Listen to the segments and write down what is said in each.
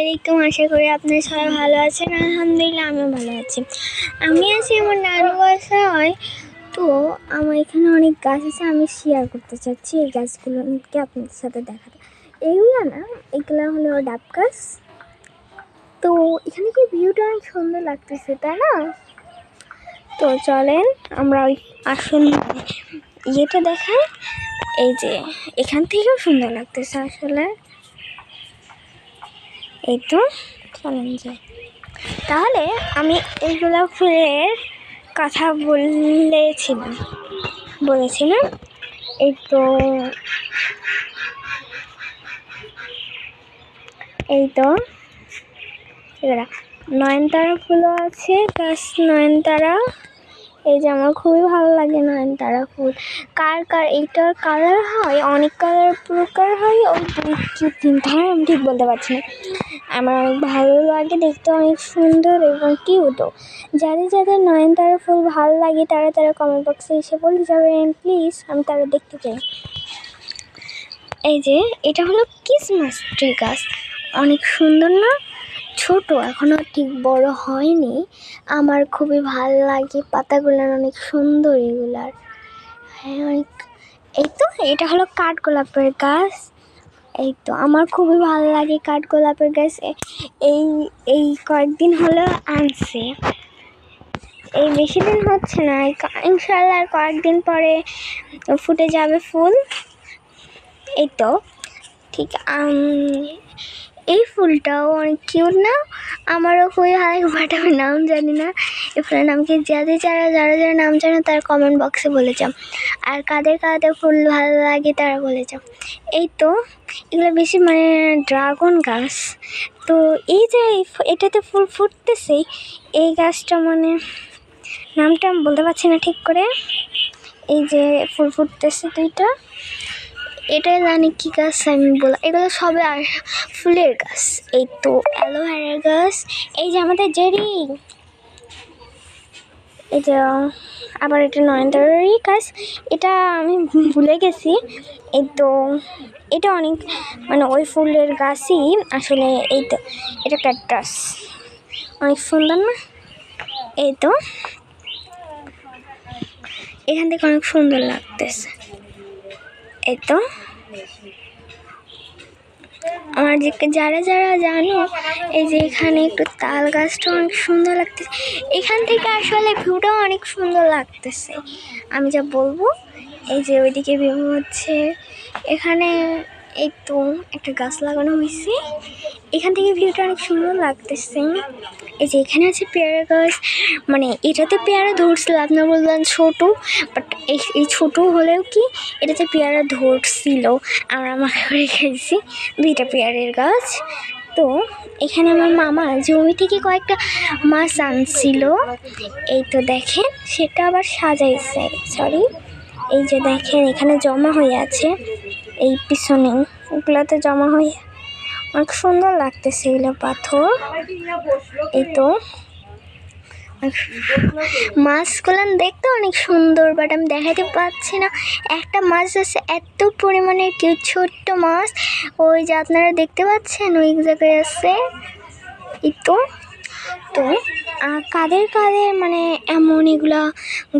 আলাইকুম। আশা করি আপনারা সবাই ভালো আছেন। আলহামদুলিল্লাহ আমিও ভালো আছি। আমি আছি আমার নানু বাসায়। তো আমার এখানে অনেক গাছ আছে, আমি শেয়ার করতে চাচ্ছি এই গাছগুলোকে আপনাদের সাথে দেখাতে। এইগুলো না, এগুলো হলো ডাব গাছ। তো এখানে কি ভিউটা অনেক সুন্দর লাগতেছে, তাই না? তো চলেন আমরা ওই আসল ইয়েটা দেখাই। এই যে এখান থেকেও সুন্দর লাগতেছে আসলে। এই তো চলেন যাই। তাহলে আমি এইগুলো ফুলের কথা বলেছিলাম। এই তো এগুলা নয়নতারা ফুলও আছে, গাছ নয়নতারা। এই যে আমার খুবই ভালো লাগে নয়নতারা ফুল। কার এইটার কালার হয়, অনেক প্রকার হয়, ওই 2-3 ধরনের আমি ঠিক বলতে পারছি না। আমার অনেক ভালো লাগে, দেখতে অনেক সুন্দর এবং কিউটও। যাদের নয়নতারা ফুল ভালো লাগে তারা কমেন্ট বক্সে এসে বলে যাবেন প্লিজ, আমি তারা দেখতে চাই। এই যে এটা হলো ক্রিসমাস ট্রি গাছ, অনেক সুন্দর না? ছোট, এখনো ঠিক বড় হয়নি। আমার খুবই ভালো লাগে, পাতাগুলো অনেক সুন্দর এগুলার। হ্যাঁ অনেক। এই তো এটা হলো কাঠগোলাপের গাছ। এই তো আমার খুবই ভালো লাগে কাঠগোলাপের গাছ। এই কয়েকদিন হলো আনছে, এই বেশি দিন হচ্ছে না, ইনশাআল্লাহ আর কয়েকদিন পরে ফুটে যাবে ফুল। এই তো ঠিক এই ফুলটাও অনেক কিউট না? আমারও খুবই ভালো লাগে, বাট আমি নাম জানি না। এই ফুলের নামকে যারা নাম জানে তারা কমেন্ট বক্সে বলে যাও। আর কাদের ফুল ভালো লাগে তারা বলে যাও। এই তো এগুলো বেশি ড্রাগন গাছ। তো এই যে এটাতে ফুল ফুটতেছে, এই গাছটা নামটা আমি বলতে পারছি না ঠিক করে। এই যে ফুল ফুটতেছে দুইটা, এটাই জানি কি গাছ আমি এগুলো সবে আর ফুলের গাছ। এই তো অ্যালোভেরা গাছ। এই যে আমাদের জেরি, এই যে আবার এটা নয়নতারারই গাছ, এটা আমি ভুলে গেছি। এই তো এটা অনেক ওই ফুলের গাছই আসলে। এই তো এটা ক্যাকটাস, অনেক সুন্দর না? এই তো এখান থেকে অনেক সুন্দর লাগতেছে। এই তো আমার যারা জানো, এই যে এখানে একটু তাল গাছটা অনেক সুন্দর লাগতেছে। এখান থেকে আসলে ভিউটাও অনেক সুন্দর লাগতেছে, আমি যা বলবো। এই যে ওইদিকে ভিউ হচ্ছে, এখানে এই তো একটা গাছ লাগানো হয়েছে, এখান থেকে ভিউটা অনেক সুন্দর লাগতেছে। এই যে এখানে আছে পেয়ারা গাছ, এটাতে পেয়ারা ধরছিল, আপনারা বললেন ছোটো, বাট এই ছোটো হলেও কি এটাতে পেয়ারা ধরছিল। আমরা করে খেয়েছি 2টা পেয়ারের গাছ। তো এখানে আমার মামা জমি থেকে কয়েকটা মাছ আনছিল। এই তো দেখেন সেটা আবার সাজাইছে, এই যে দেখেন এখানে জমা হয়ে আছে, এই পিছনে এগুলোতে জমা হয়ে অনেক সুন্দর লাগতেছে এগুলো পাথর। এই তো মাছগুলো দেখতে অনেক সুন্দর, বাট আমি দেখাতে পাচ্ছি না। একটা মাছ আছে এত পরিমাণে কিউট, ছোট্ট মাছ, ওই যে আপনারা দেখতে পাচ্ছেন ওই জায়গায় আছে। এই তো কাদের এমন এগুলো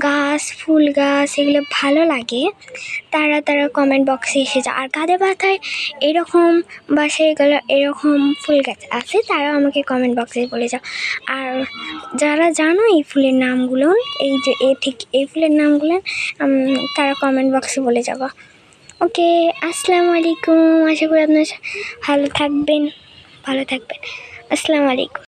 গাছ, ফুল গাছ এগুলো ভালো লাগে তারা কমেন্ট বক্সে এসে যায়। আর কাদের বাসায় এরকম এরকম ফুল গাছ আছে তারা আমাকে কমেন্ট বক্সে বলে যাও। আর যারা জানো এই ফুলের নামগুলো, এই যে এই ফুলের নামগুলো, তারা কমেন্ট বক্সে বলে যাবো। ওকে, আসসালামু আলাইকুম। আশা করি আপনারা ভালো থাকবেন। আসসালামু আলাইকুম।